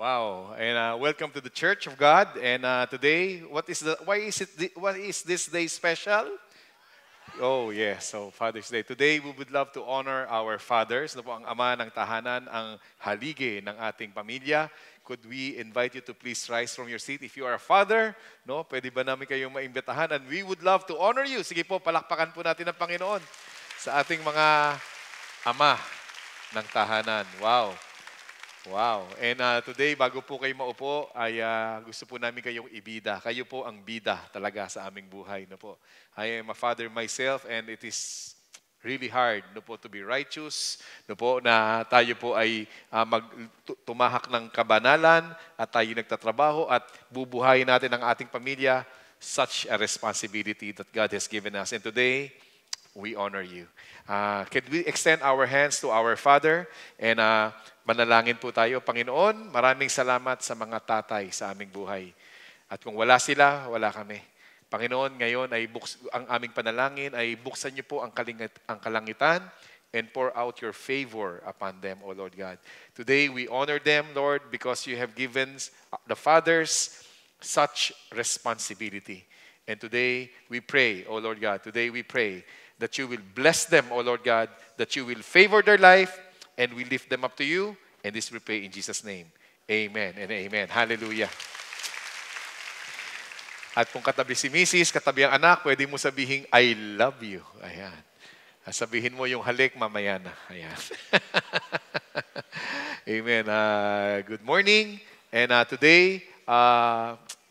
Wow, and welcome to the Church of God. And today, what is this day special? Oh yes, so Father's Day. Today, we would love to honor our fathers, na po ang ama ng tahanan, ang haligi ng ating pamilya. Could we invite you to please rise from your seat? If you are a father, no, pwede ba namin kayong maimbitahan? And we would love to honor you. Sige po, palakpakan po natin ang Panginoon sa ating mga ama ng tahanan. Wow. Wow. And today, bago po kayo maupo, ay gusto po namin kayong ibida. Kayo po ang bida talaga sa aming buhay. No po. I am a father myself and it is really hard no po, to be righteous. No po, na tayo po ay tumahak ng kabanalan at tayo nagtatrabaho at bubuhayin natin ang ating pamilya. Such a responsibility that God has given us. And today, we honor you. Can we extend our hands to our Father and manalangin po tayo. Panginoon, maraming salamat sa mga tatay sa aming buhay. At kung wala sila, wala kami. Panginoon, ngayon ay ang aming panalangin ay buksan niyo po ang kalangitan and pour out your favor upon them, O Lord God. Today, we honor them, Lord, because you have given the fathers such responsibility. And today, we pray, O Lord God, today we pray that you will bless them, O Lord God, that you will favor their life, and we lift them up to you, and this we pray in Jesus' name. Amen and amen. Hallelujah. At kung katabi si Mrs., katabi ang anak, pwede mo sabihin, I love you. Ayan. Sabihin mo yung halik, mamaya na. Ayan. Amen. Good morning. And today,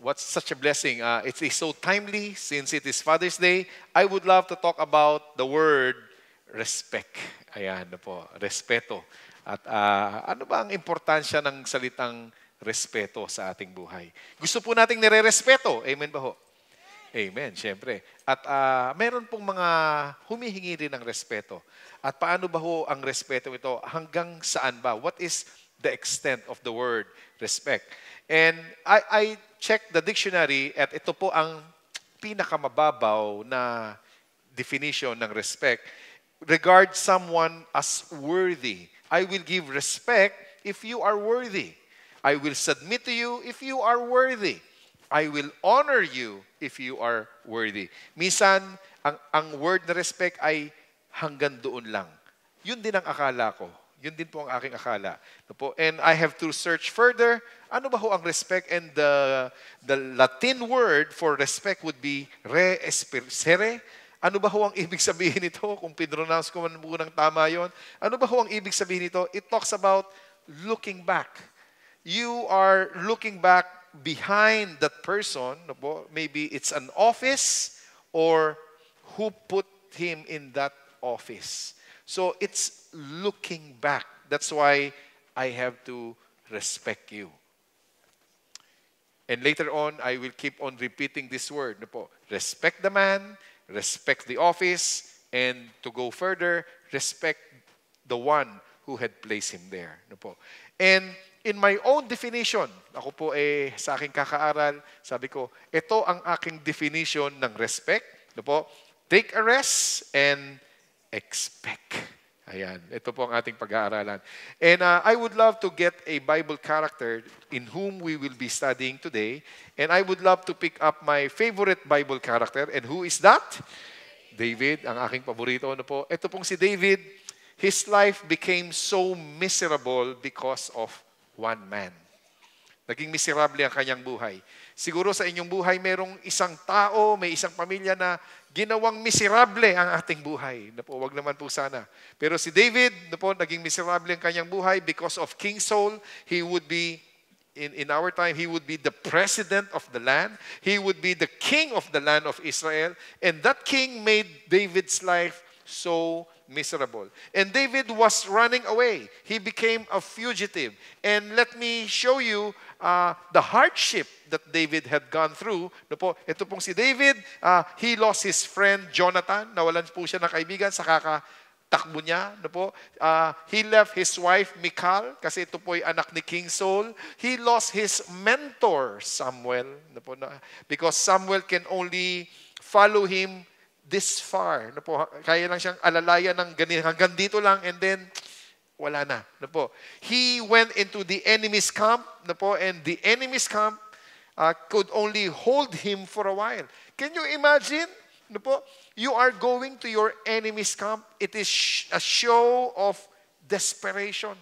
what's such a blessing. It is so timely since it is Father's Day. I would love to talk about the word respect. Ayan na po, respeto. At ano ba ang importansya ng salitang respeto sa ating buhay? Gusto po nating nire-respeto. Amen ba ho? Amen, syempre. At meron pong mga humihingi rin ng respeto. At paano ba ho ang respeto ito? Hanggang saan ba? What is the extent of the word respect? And I checked the dictionary at ito po ang pinakamababaw na definition ng respect. Regard someone as worthy. I will give respect if you are worthy. I will submit to you if you are worthy. I will honor you if you are worthy. Minsan, ang word na respect ay hanggang doon lang. Yun din ang akala ko. Yun din po ang aking akala. And I have to search further. Ano ba ho ang respect? And the Latin word for respect would be re-espersere. Ano ba ho ang ibig sabihin nito? Kung pinronounce ko man po ng tama yon. Ano ba ho ang ibig sabihin nito? It talks about looking back. You are looking back behind that person. Maybe it's an office or who put him in that office. So it's looking back. That's why I have to respect you. And later on, I will keep on repeating this word. Respect the man, respect the office, and to go further, respect the one who had placed him there. And in my own definition, ako po sa aking kakaaral, sabi ko, ito ang aking definition ng respect. Take a rest and expect. Ayan, ito po ang ating pag-aaralan. And I would love to get a Bible character in whom we will be studying today. And I would love to pick up my favorite Bible character. And who is that? David, ang aking paborito. Ito pong si David, his life became so miserable because of one man. Naging miserable ang kanyang buhay. Siguro sa inyong buhay, merong isang tao, may isang pamilya na ginawang miserable ang ating buhay. Wag naman po sana. Pero si David, naging miserable ang kanyang buhay because of King Saul. He would be, in our time, he would be the president of the land. He would be the king of the land of Israel. And that king made David's life so miserable. And David was running away. He became a fugitive. And let me show you the hardship that David had gone through. Ito pong si David, he lost his friend Jonathan. Nawalan po siya ng kaibigan sa kakatakbo niya. He left his wife Michal kasi ito po ay anak ni King Saul. He lost his mentor Samuel because Samuel can only follow him this far. Kaya lang siyang alalayan ng ganito, hanggang dito lang, and then wala na. No po. He went into the enemy's camp, no po, and the enemy's camp could only hold him for a while. Can you imagine? No po, you are going to your enemy's camp. It is a show of desperation.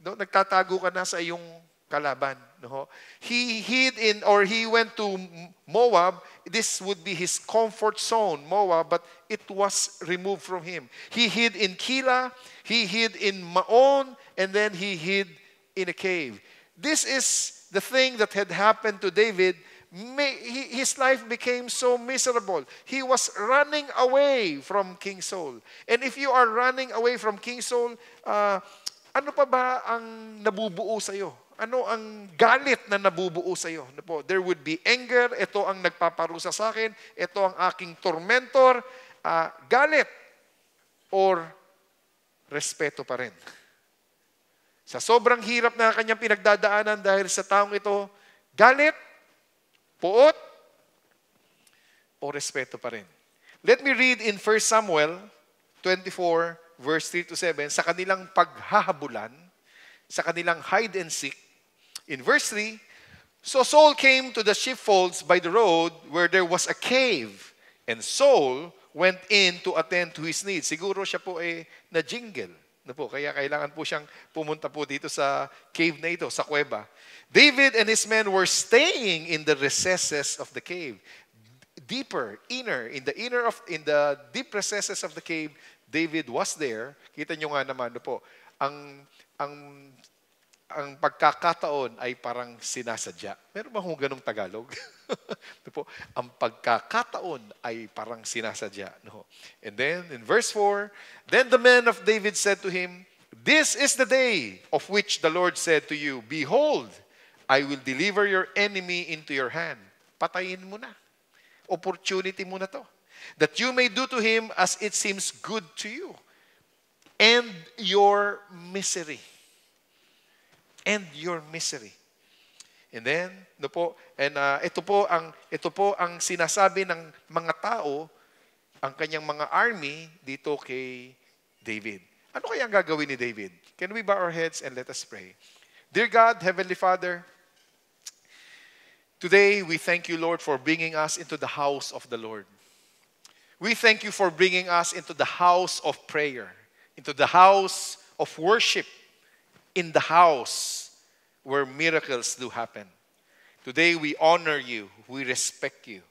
No, nagtatago ka na sa iyong kalaban. No? He hid in, or he went to Moab. This would be his comfort zone, Moab, but it was removed from him. He hid in Keilah, he hid in Maon, and then he hid in a cave. This is the thing that had happened to David. His life became so miserable. He was running away from King Saul. And if you are running away from King Saul, ano pa ba ang nabubuo sa iyo? Ano ang galit na nabubuo sa iyo? There would be anger. Ito ang nagpaparusa sa akin. Ito ang aking tormentor. Galit or respeto pa rin. Sa sobrang hirap na kanyang pinagdadaanan dahil sa taong ito, galit, puot, o respeto pa rin. Let me read in 1 Samuel 24, verse 3 to 7, sa kanilang paghahabulan, sa kanilang hide and seek. In verse 3, so Saul came to the sheepfolds by the road where there was a cave, and Saul went in to attend to his needs. Siguro siya po ay na-jingle. Kaya kailangan po siyang pumunta po dito sa cave na ito, sa kuweba. David and his men were staying in the recesses of the cave. Deeper, inner, in the deep recesses of the cave, David was there. Kita nyo nga naman, ang pagkakataon ay parang sinasadya. Meron ba kung ganong Tagalog? Ang pagkakataon ay parang sinasadya. No? And then, in verse 4, then the men of David said to him, this is the day of which the Lord said to you, behold, I will deliver your enemy into your hand. Patayin mo na. Opportunity mo na to. That you may do to him as it seems good to you. And your misery. And your misery. And then, ito po ang sinasabi ng mga tao, ang kanyang mga army dito kay David. Ano kaya ang gagawin ni David? Can we bow our heads and let us pray? Dear God, Heavenly Father, today we thank you, Lord, for bringing us into the house of the Lord. We thank you for bringing us into the house of prayer, into the house of worship, in the house where miracles do happen. Today we honor you, we respect you,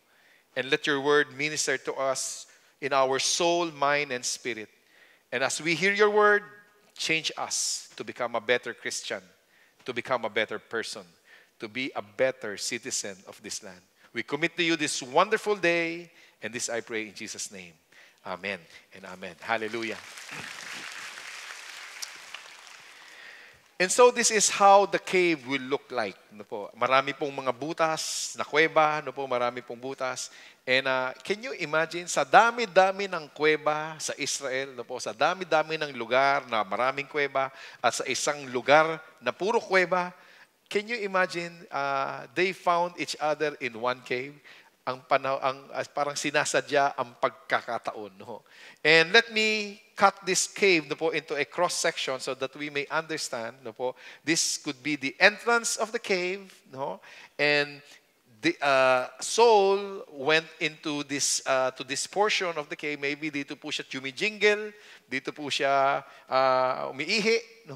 and let your word minister to us in our soul, mind, and spirit. And as we hear your word, change us to become a better Christian, to become a better person, to be a better citizen of this land. We commit to you this wonderful day, and this I pray in Jesus' name. Amen and amen. Hallelujah. And so this is how the cave will look like. Marami pong mga butas na kuweba, marami pong butas. And can you imagine, sa dami-dami ng kuweba sa Israel, sa dami-dami ng lugar na maraming kuweba, at sa isang lugar na puro kuweba, can you imagine, they found each other in one cave? Parang sinasadya ang pagkakataon. And let me cut this cave into a cross section so that we may understand. This could be the entrance of the cave. And Saul went into this to this portion of the cave. Maybe dito po siya tumijingle, dito po siya umiihi.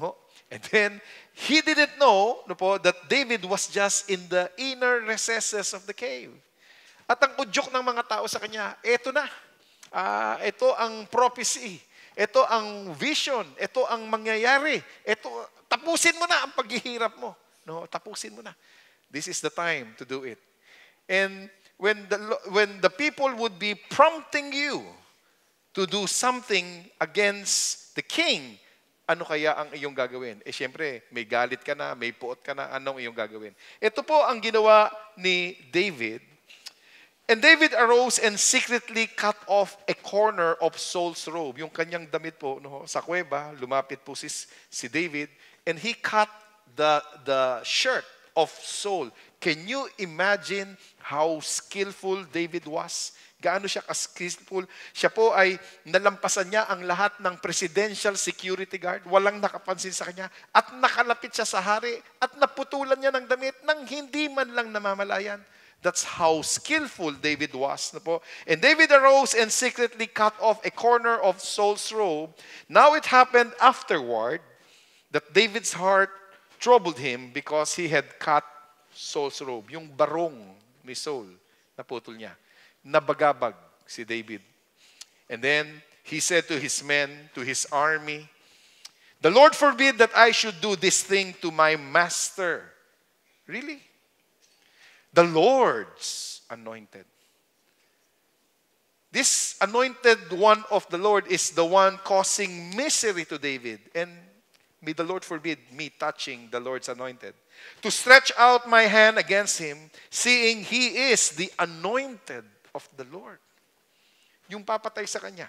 And then he didn't know that David was just in the inner recesses of the cave. At ang udyok ng mga tao sa kanya, eto na. Ito ang prophecy. Ito ang vision. Ito ang mangyayari. Tapusin mo na ang paghihirap mo. Tapusin mo na. This is the time to do it. And when the people would be prompting you to do something against the king, ano kaya ang iyong gagawin? Siyempre, may galit ka na, may puot ka na, anong iyong gagawin? Ito po ang ginawa ni David. And David arose and secretly cut off a corner of Saul's robe. Yung kanyang damit po, sa kuweba, lumapit po si David, and he cut the shirt of Saul. Can you imagine how skillful David was? Gaano siya ka-skillful? Siya po ay nalampasan niya ang lahat ng presidential security guard. Walang nakapansin sa kanya. At nakalapit siya sa hari. At naputulan niya ng damit nang hindi man lang namamalayan. That's how skillful David was. No po? And David arose and secretly cut off a corner of Saul's robe. Now it happened afterward that David's heart troubled him because he had cut Saul's robe. Yung barong ni Saul, naputol niya. Nabagabag si David. And then he said to his men, to his army, "The Lord forbid that I should do this thing to my master." Really? The Lord's anointed. This anointed one of the Lord is the one causing misery to David. And may the Lord forbid me touching the Lord's anointed. To stretch out my hand against him, seeing he is the anointed of the Lord. Yung papatay sa kanya.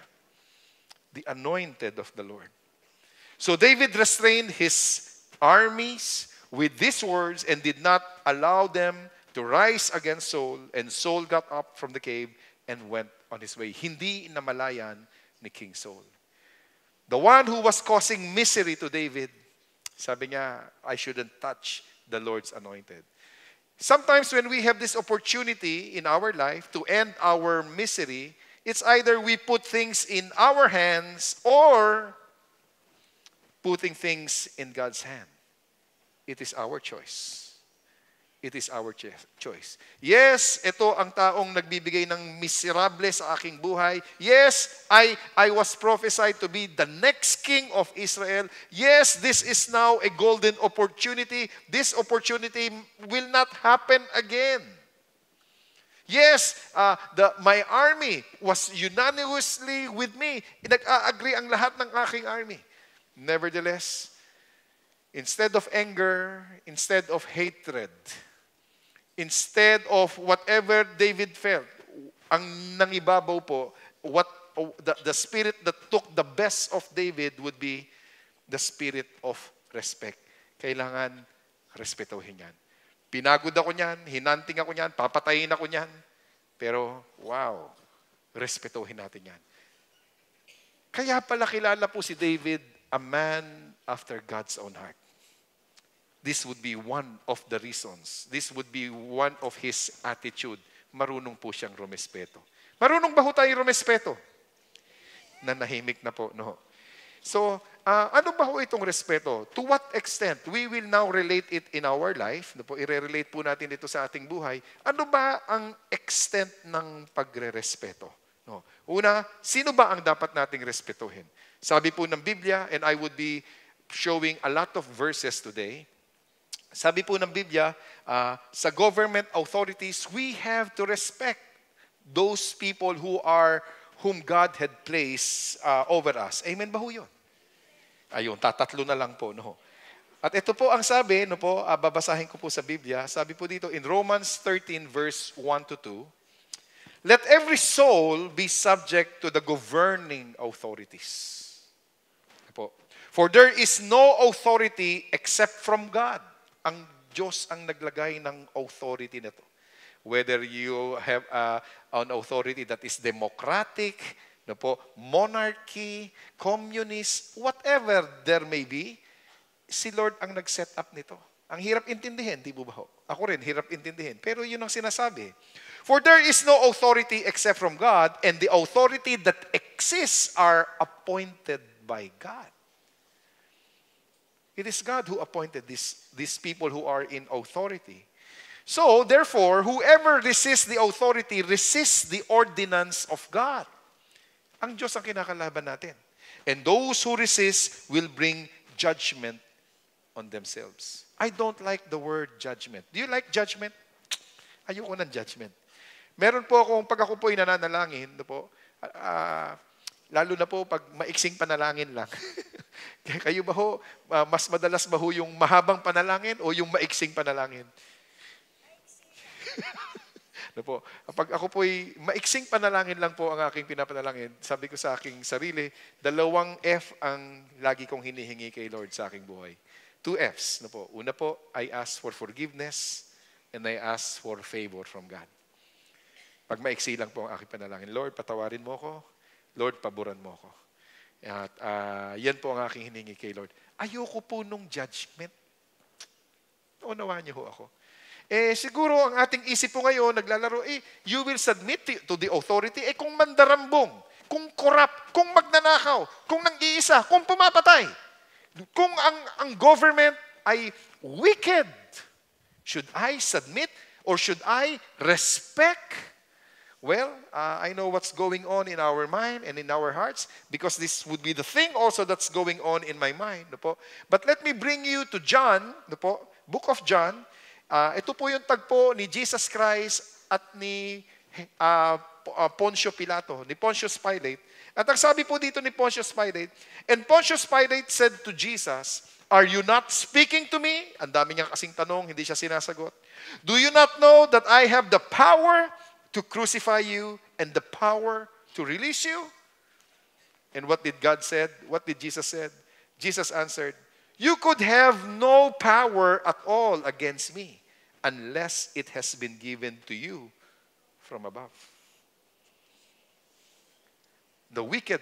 The anointed of the Lord. So David restrained his armies with these words and did not allow them to rise against Saul. And Saul got up from the cave and went on his way. Hindi namalayan ni King Saul. The one who was causing misery to David, sabi niya, I shouldn't touch the Lord's anointed. Sometimes when we have this opportunity in our life to end our misery, it's either we put things in our hands or putting things in God's hand. It is our choice. It is our choice. Yes, ito ang taong nagbibigay ng miserable sa aking buhay. Yes, I was prophesied to be the next king of Israel. Yes, this is now a golden opportunity. This opportunity will not happen again. Yes, my army was unanimously with me. Nag-agree ang lahat ng aking army. Nevertheless, instead of anger, instead of hatred, instead of whatever David felt, ang nangibabaw po, the spirit that took the best of David would be the spirit of respect. Kailangan respetuhin yan. Pinagod ako niyan, hinanting ako niyan, papatayin ako niyan. Pero, wow, respetuhin natin yan. Kaya pala kilala po si David, a man after God's own heart. This would be one of the reasons. This would be one of his attitude. Marunong po siyang rumespeto. Marunong ba ho tayo rumespeto? Nanahimik na po, no? So, ano ba ho itong respeto? To what extent? We will now relate it in our life. No po, i-relate po natin ito sa ating buhay. Ano ba ang extent ng pagre-respeto? No. Una, sino ba ang dapat nating respetuhin? Sabi po ng Biblia, and I would be showing a lot of verses today. Sabi po ng Biblia, sa government authorities, we have to respect those people whom God had placed over us. Amen ba ho yun? Ayun, tatatlo na lang po. No? At ito po ang sabi, no po, babasahin ko po sa Biblia. Sabi po dito in Romans 13 verse 1 to 2, let every soul be subject to the governing authorities. Po. For there is no authority except from God. Ang Diyos ang naglagay ng authority na to. Whether you have an authority that is democratic, no po, monarchy, communist, whatever there may be, si Lord ang nag-set up nito. Ang hirap intindihin, di ba ho? Ako rin, hirap intindihin. Pero yun ang sinasabi. For there is no authority except from God, and the authority that exists are appointed by God. It is God who appointed these people who are in authority. So, therefore, whoever resists the authority resists the ordinance of God. Ang Diyos ang kinakalaban natin. And those who resist will bring judgment on themselves. I don't like the word judgment. Do you like judgment? Ayoko ng judgment. Meron po akong, pag ako po'y nananalangin, lalo na po pag maiksing panalangin lang. Kayo ba ho, mas madalas ba ho yung mahabang panalangin o yung maiksing panalangin? Pag ako po'y maiksing panalangin lang po ang aking pinapanalangin, sabi ko sa aking sarili, 2 F ang lagi kong hinihingi kay Lord sa aking buhay. Two F's. No po. Una po, I ask for forgiveness and I ask for favor from God. Pag maiksi lang po ang aking panalangin, Lord, patawarin mo ko. Lord, paboran mo ko. At yan po ang aking hiningi kay Lord. Ayoko po nung judgment. Unawaan niyo ho ako. Siguro ang ating isip po ngayon, naglalaro, you will submit to the authority. Kung mandarambong, kung corrupt, kung magnanakaw, kung nang-iisa, kung pumapatay, kung ang government ay wicked, should I submit or should I respect? Well, I know what's going on in our mind and in our hearts because this would be the thing also that's going on in my mind. No po? But let me bring you to John, no po? Book of John. Ito po yung tagpo ni Jesus Christ at ni Poncio Pilato, ni Pontius Pilate. At ang sabi po dito ni Pontius Pilate, and Pontius Pilate said to Jesus, are you not speaking to me? Ang dami niyang kasing tanong, hindi siya sinasagot. Do you not know that I have the power to crucify you and the power to release you? And what did God said? What did Jesus said? Jesus answered, you could have no power at all against me unless it has been given to you from above. The wicked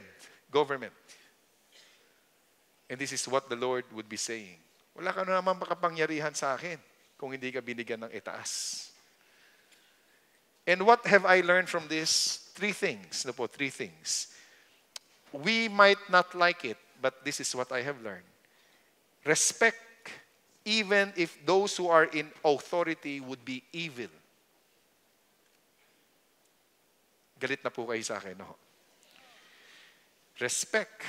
government. And this is what the Lord would be saying. Wala ka na naman makapangyarihan sa akin kung hindi ka binigyan ng itaas. And what have I learned from this? Three things. No po, three things. We might not like it, but this is what I have learned. Respect, even if those who are in authority would be evil. Galit na po kayo sa akin, no? Respect,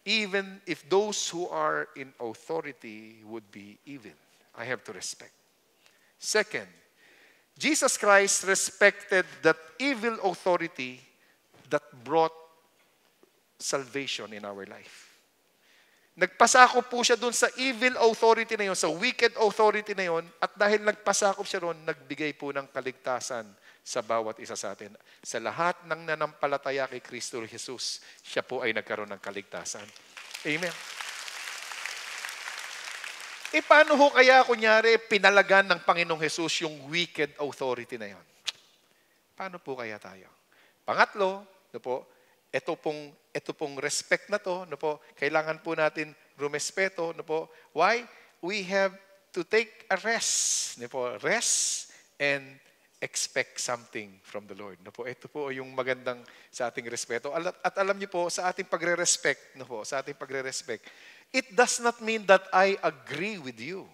even if those who are in authority would be evil. I have to respect. Second, Jesus Christ respected that evil authority that brought salvation in our life. Nagpasakop po siya doon sa evil authority na yon, sa wicked authority na yon, at dahil nagpasakop siya doon, nagbigay po ng kaligtasan sa bawat isa sa atin. Sa lahat ng nanampalataya kay Kristo Jesus, siya po ay nagkaroon ng kaligtasan. Amen. Paano ho kaya, kunyari, pinalagan ng Panginoong Jesus yung wicked authority na yon? Paano po kaya tayo? Pangatlo, no po, ito pong respect na to, no po, kailangan po natin rumespeto, no po. Why? We have to take a rest, no po, rest and expect something from the Lord. No po, ito po yung magandang sa ating respeto. At alam niyo po, sa ating pagre-respect, no po, sa ating pagre-respect, it does not mean that I agree with you.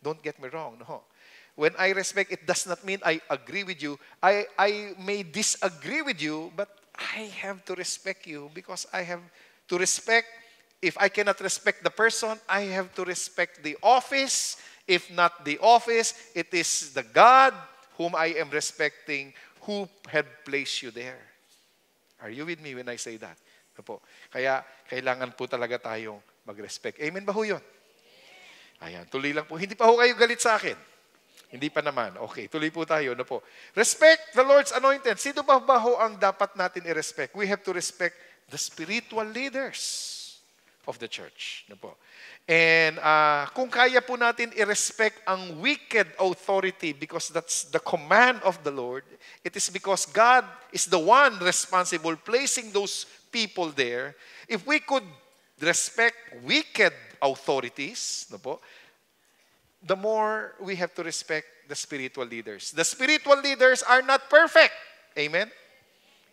Don't get me wrong, no. When I respect, it does not mean I agree with you. I may disagree with you, but I have to respect you because I have to respect. If I cannot respect the person, I have to respect the office. If not the office, it is the God whom I am respecting who had placed you there. Are you with me when I say that? No po. Kaya kailangan po talaga tayong mag-respect. Amen ba ho yun? Ayan, tuloy lang po. Hindi pa ho kayo galit sa akin. Hindi pa naman. Okay, tuloy po tayo. No po. Respect the Lord's anointed. Sino ba ho ang dapat natin i-respect? We have to respect the spiritual leaders of the church. No po. And kung kaya po natin i-respect ang wicked authority because that's the command of the Lord, it is because God is the one responsible placing those people there. If we could respect wicked authorities, no po, the more we have to respect the spiritual leaders. The spiritual leaders are not perfect. Amen?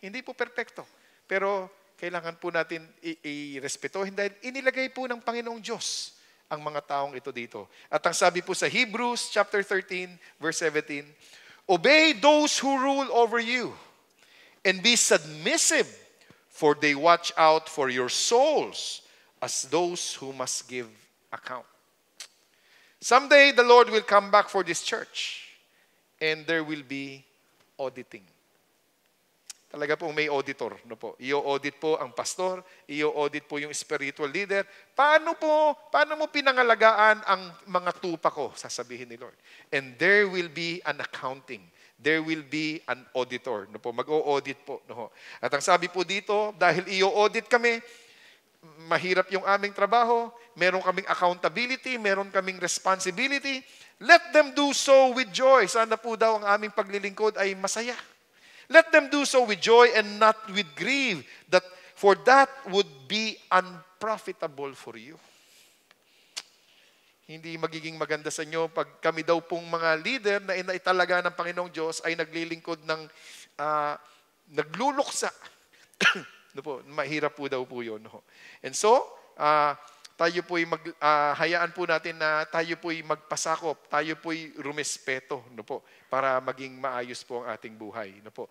Hindi po perfecto. Pero kailangan po natin i-respetohin dahil inilagay po ng Panginoong Diyos ang mga taong ito dito. At ang sabi po sa Hebrews chapter 13, verse 17, obey those who rule over you and be submissive, for they watch out for your souls as those who must give account. Someday, the Lord will come back for this church and there will be auditing. Talaga po may auditor. No po? I-audit po ang pastor, i-audit po yung spiritual leader. Paano mo pinangalagaan ang mga tupa ko, sasabihin ni Lord. And there will be an accounting. There will be an auditor. No po? Mag-o-audit po. No? At ang sabi po dito, dahil i-audit kami, mahirap yung aming trabaho, meron kaming accountability, meron kaming responsibility, let them do so with joy. Sana po daw ang aming paglilingkod ay masaya. Let them do so with joy and not with grief, for that would be unprofitable for you. Hindi magiging maganda sa inyo pag kami daw pong mga leader na inaitalaga ng Panginoong Diyos ay naglilingkod ng nagluluksa. No po, mahirap po daw po yun. No? And so, tayo po'y hayaan po natin na tayo po'y magpasakop, tayo po'y rumespeto, no po, para maging maayos po ang ating buhay. No po.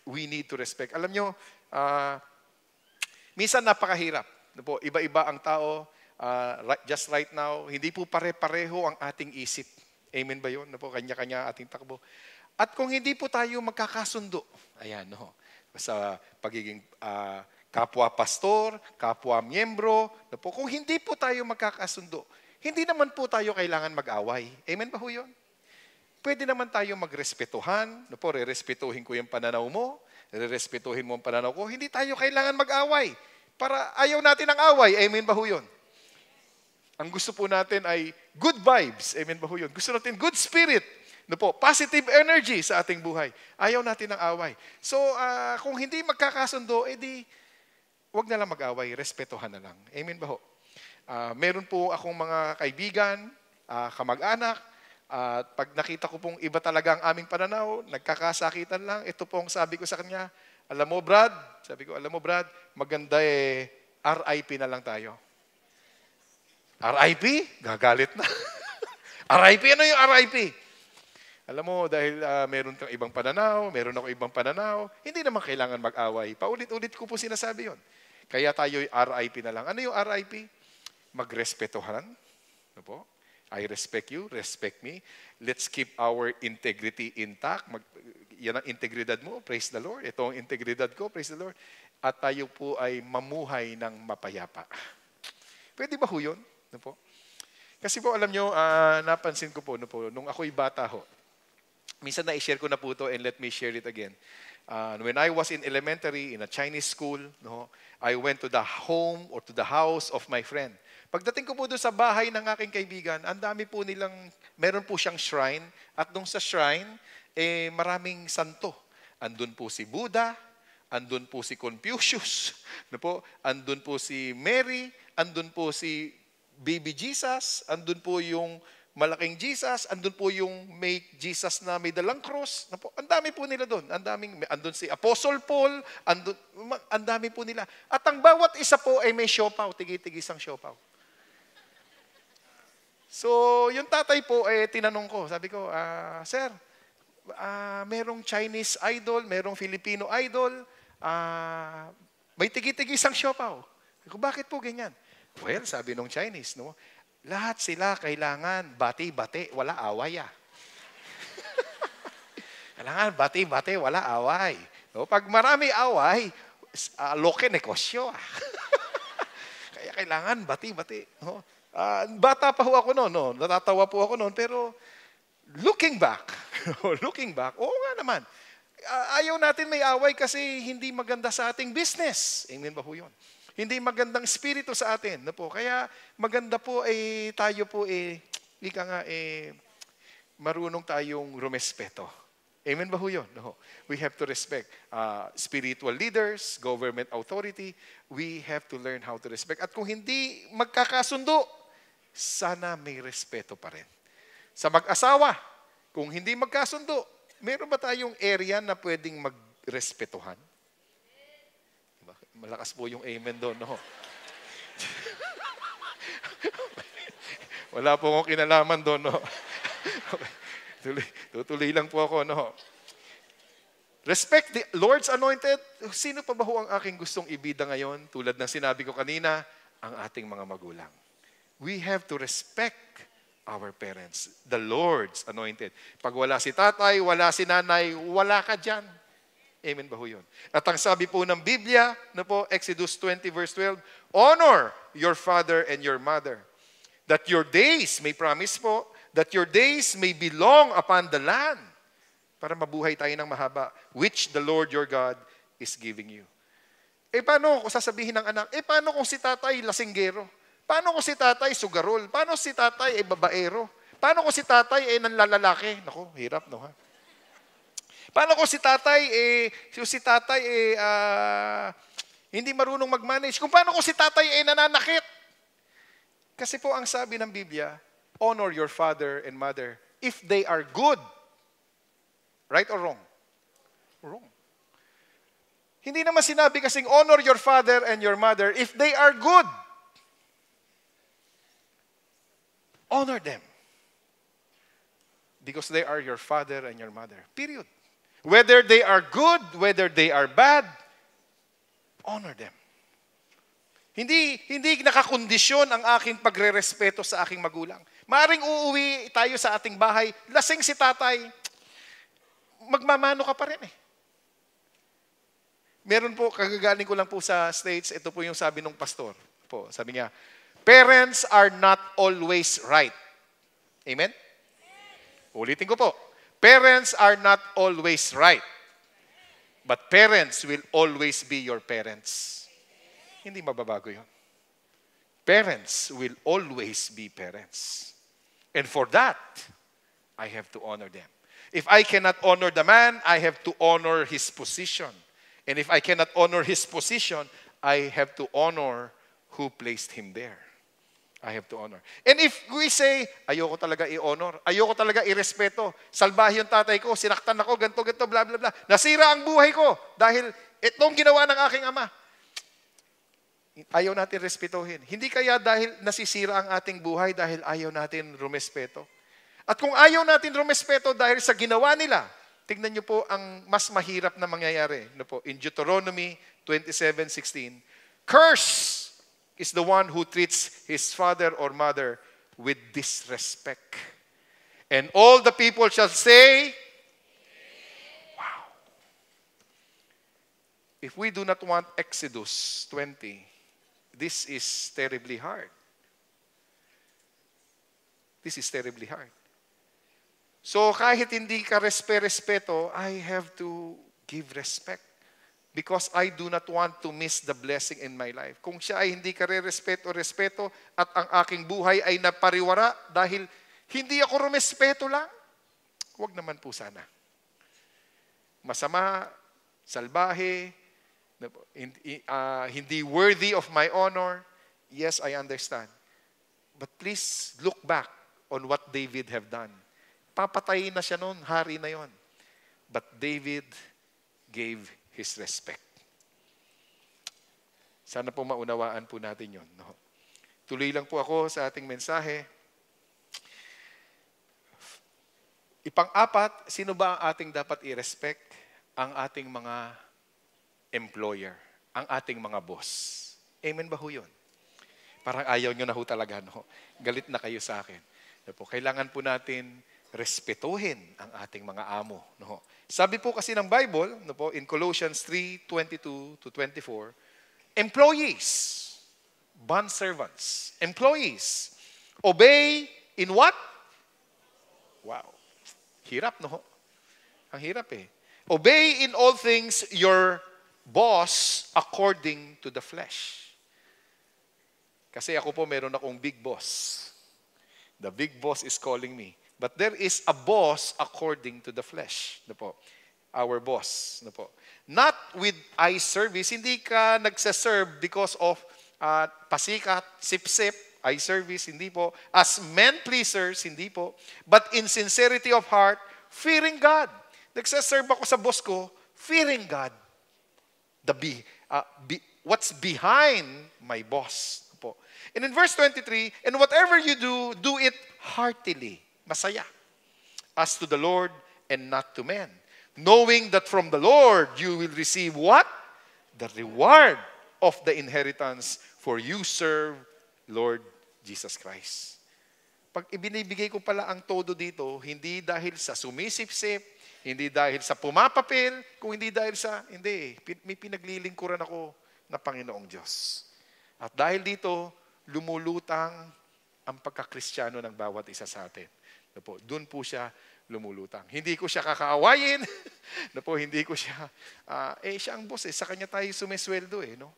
We need to respect. Alam nyo, minsan napakahirap. No po, iba-iba ang tao. Just right now, hindi po pare-pareho ang ating isip. Amen ba yun? No po, kanya-kanya ating takbo. At kung hindi po tayo magkakasundo, ayan, no, sa pagiging kapwa-pastor, kapwa-miyembro, no po, kung hindi po tayo magkakasundo, hindi naman po tayo kailangan mag-away. Amen ba ho yun? Pwede naman tayo magrespetuhan, no po, re-respetuhin ko yung pananaw mo, re-respetuhin mo ang pananaw ko, hindi tayo kailangan mag-away. Para ayaw natin ang away. Amen ba ho yun? Ang gusto po natin ay good vibes. Amen ba ho yun? Gusto natin good spirit. No po, positive energy sa ating buhay. Ayaw natin ng away. So, kung hindi magkakasundo, edi wag na lang mag-away, respetuhan na lang. Amen ba ho? Meron po akong mga kaibigan, kamag-anak, at pag nakita ko pong iba talaga ang aming pananaw, nagkakasakitan lang, ito pong sabi ko sa kanya, alam mo Brad, maganda RIP na lang tayo. RIP? Gagalit na. RIP? Ano yung RIP? Alam mo, dahil meron kang ibang pananaw, meron ako ibang pananaw, hindi naman kailangan mag-away. Paulit-ulit ko po sinasabi yon. Kaya tayo'y RIP na lang. Ano yung RIP? Magrespetuhan. Ano po? I respect you, respect me. Let's keep our integrity intact. Yan ang integridad mo, praise the Lord. Ito ang integridad ko, praise the Lord. At tayo po ay mamuhay ng mapayapa. Pwede ba ho yun? No po? Kasi po alam nyo, napansin ko po, no po, nung ako'y bata ho, minsan na-share ko na po ito and let me share it again. When I was in elementary, in a Chinese school, no, I went to the home or to the house of my friend. Pagdating ko po doon sa bahay ng aking kaibigan, ang dami po nilang, meron po siyang shrine, at doon sa shrine, maraming santo. Andun po si Buddha, andun po si Confucius, no po, andun po si Mary, andun po si Baby Jesus, andun po yung malaking Jesus, andun po yung may Jesus na may dalang cross. No po, ang dami po nila doon. Andun si Apostle Paul, ang dami po nila. At ang bawat isa po ay may siopaw, tigi-tigisang siopaw. So, yung tatay po, tinanong ko, sabi ko, Sir, merong Chinese idol, merong Filipino idol, may tigi-tigisang siopaw. Sabi ko, bakit po ganyan? Well, sabi nung Chinese, no? Lahat sila kailangan bati-bati, wala away. Kailangan bati-bati, wala away. No? Pag marami away, loke negosyo. Kaya kailangan bati-bati. No? Bata pa ho ako noon, no? Natatawa po ako noon, pero looking back, oo nga naman. Ayaw natin may away kasi hindi maganda sa ating business. Amen ba ho yun? Hindi magandang spirito sa atin. No po? Kaya maganda po tayo po ika nga marunong tayong rumespeto. Amen ba ho yun? No. We have to respect spiritual leaders, government authority. We have to learn how to respect. At kung hindi magkakasundo, sana may respeto pa rin. Sa mag-asawa, kung hindi magkasundo, meron ba tayong area na pwedeng magrespetuhan? Malakas po yung amen doon, no? Wala po akong kinalaman doon, no? Tutuloy lang po ako, no? Respect the Lord's anointed. Sino pa ba ho ang aking gustong ibida ngayon? Tulad ng sinabi ko kanina, ang ating mga magulang. We have to respect our parents. The Lord's anointed. Pag wala si tatay, wala si nanay, wala ka dyan. Amen ba ho yun? At ang sabi po ng Biblia, no po, Exodus 20 verse 12, honor your father and your mother, that your days, may promise po, that your days may be long upon the land, para mabuhay tayo ng mahaba, which the Lord your God is giving you. Paano kung sasabihin ng anak, paano kung si tatay lasinggero? Paano kung si tatay sugarol? Paano si tatay babaero? Paano kung si tatay nanlalalaki? Naku, hirap, no ha? Paano kung si tatay, hindi marunong mag-manage? Kung paano kung si tatay nananakit? Kasi po ang sabi ng Biblia, honor your father and mother if they are good. Right or wrong? Wrong. Hindi naman sinabi kasing honor your father and your mother if they are good. Honor them. Because they are your father and your mother. Period. Whether they are good, whether they are bad, honor them. Hindi nakakondisyon ang aking pagrerespeto sa aking magulang. Maaring uuwi tayo sa ating bahay, lasing si tatay, magmamano ka pa rin eh. Meron po, kagagaling ko lang po sa States, ito po yung sabi ng pastor. Po, sabi niya, parents are not always right. Amen? Ulitin ko po. Parents are not always right. But parents will always be your parents. Hindi mababago yun. Parents will always be parents. And for that, I have to honor them. If I cannot honor the man, I have to honor his position. And if I cannot honor his position, I have to honor who placed him there. I have to honor. And if we say, ayoko talaga i-honor, ayoko talaga i-respeto, salbahe yung tatay ko, sinaktan ako, ganto, bla, bla, bla. Nasira ang buhay ko dahil itong ginawa ng aking ama. Ayaw natin respetuhin. Hindi kaya dahil nasisira ang ating buhay dahil ayaw natin rumespeto. At kung ayaw natin rumespeto dahil sa ginawa nila, tignan niyo po ang mas mahirap na mangyayari. Ano po? In Deuteronomy 27:16, curse is the one who treats his father or mother with disrespect. And all the people shall say, wow. If we do not want Exodus 20, this is terribly hard. This is terribly hard. So kahit hindi ka respeto, I have to give respect. Because I do not want to miss the blessing in my life. Kung siya ay hindi ka respeto at ang aking buhay ay napariwara dahil hindi ako rumespeto lang, huwag naman po sana. Masama, salbahe, hindi worthy of my honor, yes, I understand. But please look back on what David have done. Papatayin na siya noon, hari na yon. But David gave his respect. Sana po maunawaan po natin yon. No? Tuloy lang po ako sa ating mensahe. Ipang-apat, sino ba ang ating dapat i-respect? Ang ating mga employer, ang ating mga boss. Amen ba ho yun? Parang ayaw nyo na ho talaga. No? Galit na kayo sa akin. Kailangan po natin respetuhin ang ating mga amo. No? Sabi po kasi ng Bible, no po, in Colossians 3:22-24, employees, bondservants, employees, obey in what? Wow. Hirap, no? Ang hirap eh. Obey in all things your boss according to the flesh. Kasi ako po meron akong big boss. The big boss is calling me. But there is a boss according to the flesh. No po? Our boss. No po? Not with eye service. Hindi ka nagsaserve because of pasikat, sip-sip, eye service. Hindi po. As men pleasers. Hindi po. But in sincerity of heart, fearing God. Nagsaserve ako sa boss ko, fearing God. What's behind my boss. No po? And in verse 23, and whatever you do, do it heartily. Masaya. As to the Lord and not to men. Knowing that from the Lord you will receive what? The reward of the inheritance, for you serve Lord Jesus Christ. Pag ibinibigay ko pala ang todo dito, hindi dahil sa sumisip-sip, hindi dahil sa pumapapil, kung hindi dahil sa, hindi, may pinaglilingkuran ako na Panginoong Diyos. At dahil dito, lumulutang ang pagkakristyano ng bawat isa sa atin. Doon po siya lumulutang. Hindi ko siya kakaawayin. na po, hindi ko siya, siya ang boss sa kanya tayo sumesweldo no?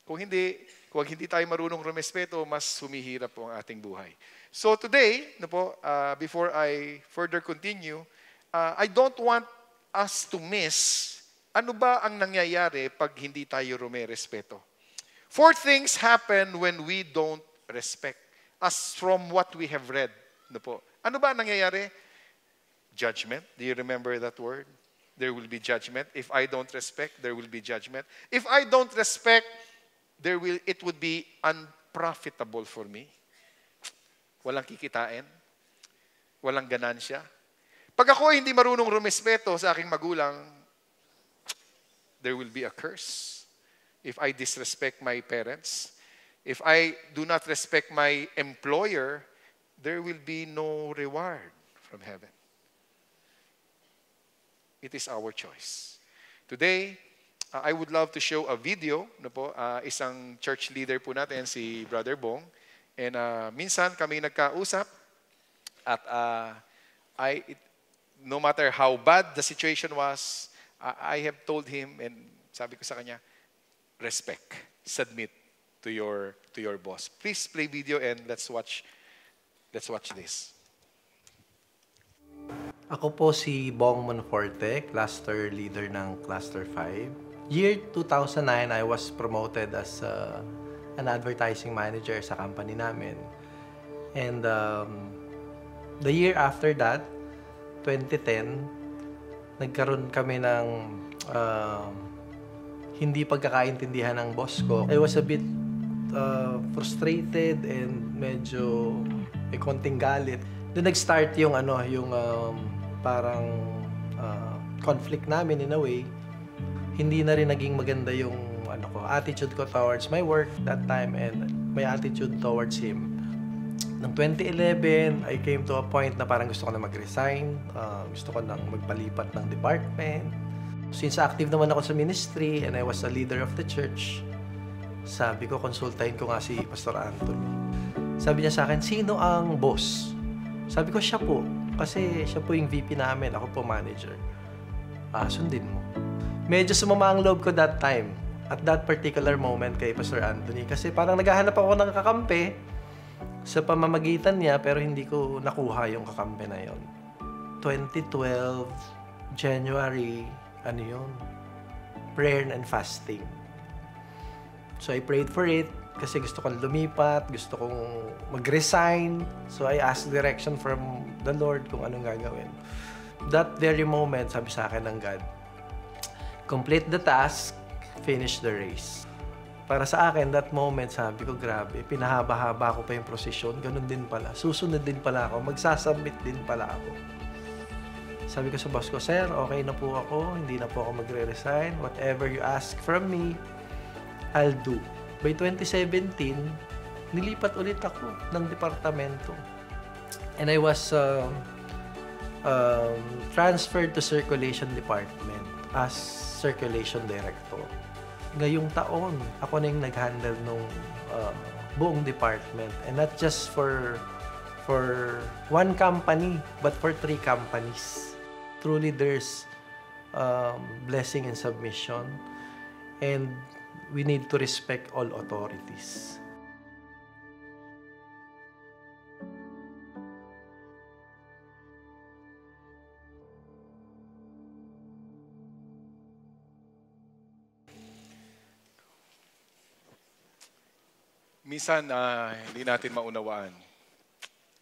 Kung hindi tayo marunong rumespeto, mas humihirap po ang ating buhay. So today, before I further continue, I don't want us to miss ano ba ang nangyayari pag hindi tayo rumerespeto. 4 things happen when we don't respect, as from what we have read. Ano ba ang nangyayari? Judgment. Do you remember that word? There will be judgment. If I don't respect, there will be judgment. If I don't respect, it would be unprofitable for me. Walang kikitain. Walang ganansya. Pag ako hindi marunong rumespeto sa aking magulang, there will be a curse. If I disrespect my parents, if I do not respect my employer, there will be no reward from heaven. It is our choice. Today, I would love to show a video. Isang church leader po natin, si Brother Bong. And minsan kami nagkausap at no matter how bad the situation was, I have told him and sabi ko sa kanya, respect, submit to your boss. Please play video and let's watch this. Ako po si Bong Monforte, cluster leader ng Cluster 5. Year 2009, I was promoted as an advertising manager sa company namin. And the year after that, 2010, nagkaroon kami ng hindi pagkakaintindihan ng boss ko. I was a bit frustrated and medyo may konting galit. Doon nag-start yung parang conflict namin in a way. Hindi na rin naging maganda yung attitude ko towards my work that time and my attitude towards him. Noong 2011, I came to a point na parang gusto ko na mag-resign. Gusto ko nang magpalipat ng department. Since active naman ako sa ministry and I was a leader of the church, sabi ko, konsultahin ko nga si Pastor Anthony. Sabi niya sa akin, sino ang boss? Sabi ko, siya po. Kasi siya po yung VP namin, ako po manager. Sundin mo. Medyo sumama ang loob ko that time, at that particular moment kay Pastor Anthony. Kasi parang naghahanap ako ng kakampi sa pamamagitan niya, pero hindi ko nakuha yung kakampi na yon. 2012, January, prayer and fasting. So I prayed for it kasi gusto kong lumipat, gusto kong mag-resign. So I asked direction from the Lord kung anong gagawin. That very moment, sabi sa akin ng God, complete the task, finish the race. Para sa akin, that moment, sabi ko, grabe, pinahaba-haba ko pa yung prosesyon, ganun din pala. Susunod din pala ako, magsasubmit din pala ako. Sabi ko sa boss ko, sir, okay na po ako, hindi na po ako magre-resign. Whatever you ask from me, I'll do. By 2017, nilipat ulit ako ng departamento. And I was transferred to circulation department as circulation director. Ngayong taon, ako na yung nag-handle nung buong department. And not just for one company, but for 3 companies. Truly, there's blessing and submission. And we need to respect all authorities. Minsan, hindi natin maunawaan.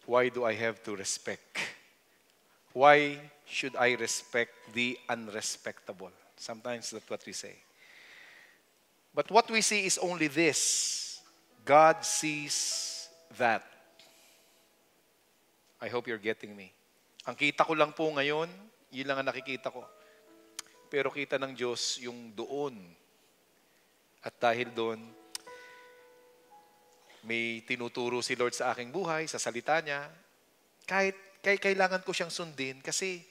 Why do I have to respect? Why should I respect the unrespectable? Sometimes that's what we say. But what we see is only this. God sees that. I hope you're getting me. Ang kita ko lang po ngayon, yun lang ang nakikita ko. Pero kita ng Diyos yung doon. At dahil doon, may tinuturo si Lord sa aking buhay, sa salita niya, kahit kailangan ko siyang sundin kasi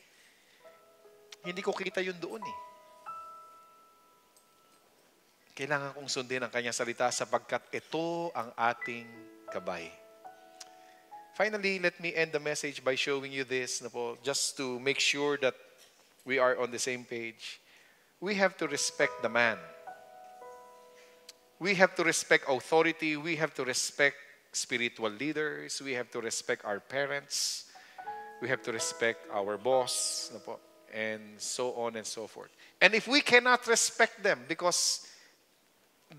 hindi ko kita yun doon eh. Kailangan kong sundin ang kanyang salita sapagkat ito ang ating gabay. Finally, let me end the message by showing you this, just to make sure that we are on the same page. We have to respect the man. We have to respect authority. We have to respect spiritual leaders. We have to respect our parents. We have to respect our boss. And so on and so forth. And if we cannot respect them because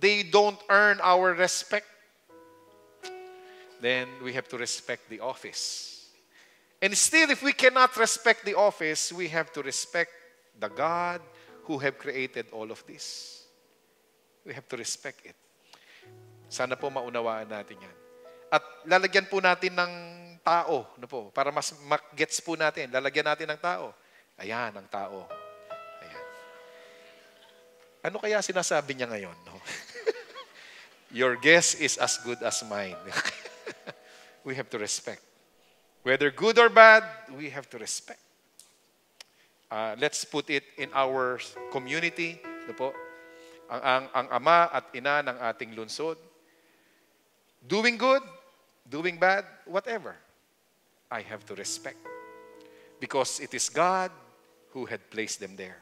they don't earn our respect, then we have to respect the office. And still, if we cannot respect the office, we have to respect the God who have created all of this. We have to respect it. Sana po maunawaan natin yan. At lalagyan po natin ng tao, para mas mag-gets po natin. Lalagyan natin ng tao. Ayan, ang tao. Ayan. Ano kaya sinasabi niya ngayon? No? Your guess is as good as mine. We have to respect. Whether good or bad, we have to respect. Let's put it in our community. Ang ama at ina ng ating lungsod. Doing good, doing bad, whatever. I have to respect. Because it is God who had placed them there.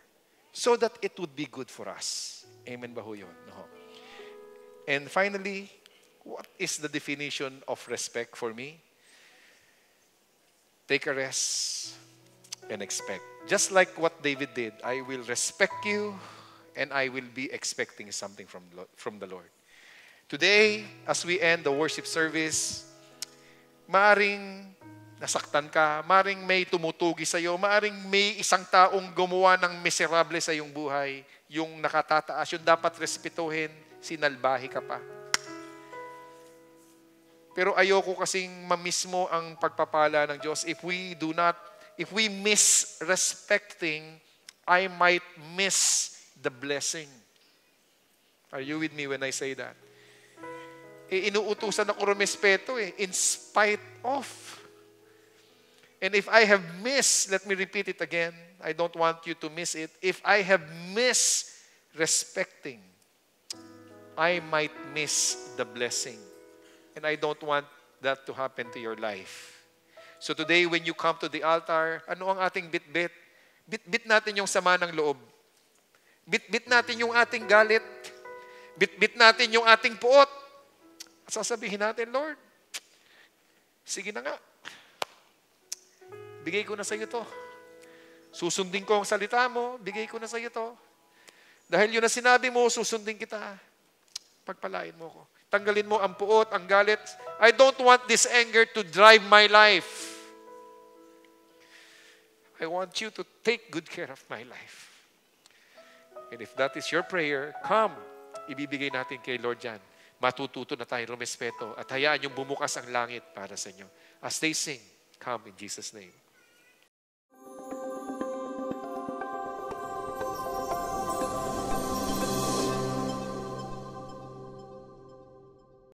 So that it would be good for us. Amen ba ho yun? No. And finally, what is the definition of respect for me? Take a rest and expect. Just like what David did, I will respect you and I will be expecting something from the Lord. Today, as we end the worship service, maaring nasaktan ka, maaring may tumutugi sa iyo, maaring may isang taong gumawa ng miserable sa iyong buhay, yung nakatataas, yung dapat respetuhin, sinalbahi ka pa. Pero ayoko kasing mamiss mo ang pagpapala ng Diyos. If we miss respecting, I might miss the blessing. Are you with me when I say that? Inuutusan ako rumespeto in spite of. And if I have missed, let me repeat it again, I don't want you to miss it. If I have missed respecting, I might miss the blessing. And I don't want that to happen to your life. So today, when you come to the altar, ano ang ating bit-bit? Bit-bit natin yung sama ng loob. Bit-bit natin yung ating galit. Bit-bit natin yung ating puot. At sasabihin natin, Lord, sige na nga. Bigay ko na sa iyo to. Susundin ko ang salita mo, bigay ko na sa iyo to. Dahil yun na sinabi mo, susundin kita. Pagpalain mo ko. Tanggalin mo ang puot, ang galit. I don't want this anger to drive my life. I want you to take good care of my life. And if that is your prayer, come. Ibibigay natin kay Lord yan. Matututo na tayo rumespeto at hayaan yung bumukas ang langit para sa inyo. As they sing, come in Jesus' name.